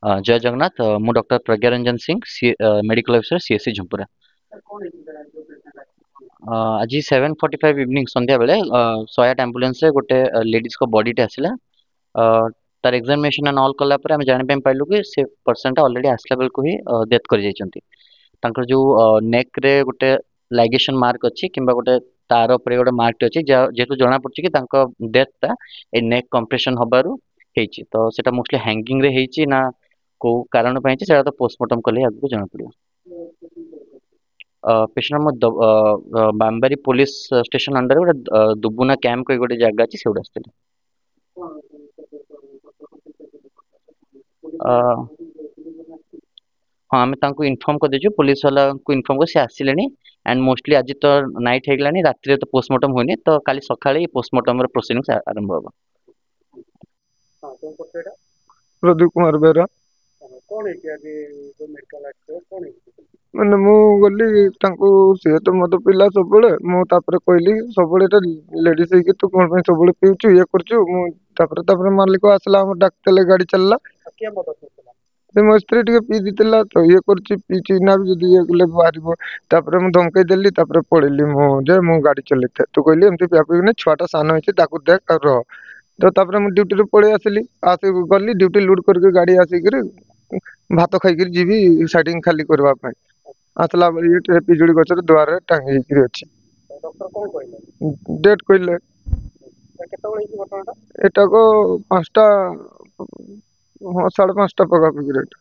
जय जगन्नाथ। मु doctor Pragya Ranjan Singh, medical officer CSC Jhumpura. आज 7:45 इवनिंग संध्या बेले 108 एम्बुलेंस रे गोटे लेडीज को बॉडी टे आसिला। तार एग्जामिनेशन एंड ऑल कला पर हम जानि पे पाइलु कि से पर्सन टा ऑलरेडी आसला बेल को ही डेथ कर जाइछंती। तांकर जो नेक रे गोटे लाइगेशन मार्क अछि किंबा गोटे तार ଉପରେ ଗୋଟେ ମାର୍କ ଅଛି ଯେହେତୁ ଜଣା ପଡୁଛି କି ତାଙ୍କ ଡେଥ୍ ଟା ଏ ନେକ୍ କମ୍ପ୍ରେସନ ହବାରୁ ହେଇଛି। ତ ସେଟା ମୋଷ୍ଟଲି ହ୍ୟାଙ୍ଗିଂ ରେ ହେଇଛି ନା କୋଉ କାରଣ ପାଇଁ ହେଇଛି ସେଟା ତ ପୋଷ୍ଟମର୍ଟମ କଲେ ହିଁ ଆଗକୁ ଜଣା ପଡିବ। पेशेंट ଆମ ବାମ୍ବାରୀ ପୋଲିସ ଷ୍ଟେସନ ଅଣ୍ଡରରେ ଗୋଟେ ଦୁବୁନା କ୍ୟାମ୍ପ କହି ଗୋଟେ ଜାଗା ଅଛି ସେଉଠୁ ଆସିଥିଲେ। ହଁ ଆମେ ତାଙ୍କୁ ଇନଫର୍ମ କରିଦେଇଛୁ, ପୋଲିସ ବାଲାଙ୍କୁ ଇନଫର୍ମ କରି ସେ ଆସିଲେଣି। ଆଣ୍ଡ ମୋଷ୍ଟଲି ଆଜି ତ ନାଇଟ୍ ହେଇଗଲାଣି, ରାତିରେ ତ ପୋଷ୍ଟମର୍ଟମ ହୁଏନି, ତ କାଲି ସକାଳେ ପୋଷ୍ଟମର୍ଟମ ର ପ୍ରୋସିଡିଂସ ଆରମ୍ଭ ହବ। प्रदीप कुमार बेहरा। ମାନେ ମୁଁ ଗଲି ତାଙ୍କୁ, ସିଏ ତ ମଦ ପିଲା ସବୁବେଳେ, ମୁଁ ତାପରେ କହିଲି ସବୁବେଳେ ଏଟା ଲେଡିଜ ହେଇକି ତୁ କଣ ପାଇଁ ସବୁବେଳେ ପିଉଛୁ ଇଏ କରୁଛୁ। ମୁଁ ତାପରେ ମାଲିକ ଆସିଲା, ଆମର ଡାକିଦେଲେ, ଗାଡି ଚାଲିଲା। ସେ ମୋ ସ୍ତ୍ରୀ ଟିକେ ପିଇ ଦେଇଥିଲା ତ ଇଏ କରୁଛି, ପିଇଛି ନା ବି ଯଦି ଇଏ କଲେ ବାହାରିବ। ତାପରେ ମୁଁ ଧମକେଇ ଦେଲି, ତାପରେ ପଳେଇଲି ମୁଁ ଯେ ମୁଁ ଗାଡି ଚଲେଇଥାଏ। ତୁ କହିଲି ଏମିତି ପିଆ ପିଇ ନାହିଁ, ଛୁଆଟା ସାନ ହେଇଛି ତାକୁ ଦେଖ ଆଉ ରହ। ତ ତାପରେ ମୁଁ ଡ୍ୟୁଟିରୁ ପଳେଇ ଆସିଲି, ଗଲି ଡ୍ୟୁଟି ଲୁଡ୍ କରିକି ଗାଡି ଆସିକିରି ଭାତ ଖାଇକିରି ଯିବି ସାଇଡିଂ ଖାଲି କରିବା ପାଇଁ। ଆସିଲା ବେଳେ ଇଏ ପିଜୁଳି ଗଛର ଦୁଆରେ ଟାଙ୍ଗି ହେଇକିରି ଅଛି। ଡେଟ୍ କହିଲେ ଏଟାକୁ 5ଟା, ହଁ 5:30 ପାଖାପାଖି ରେଟ୍।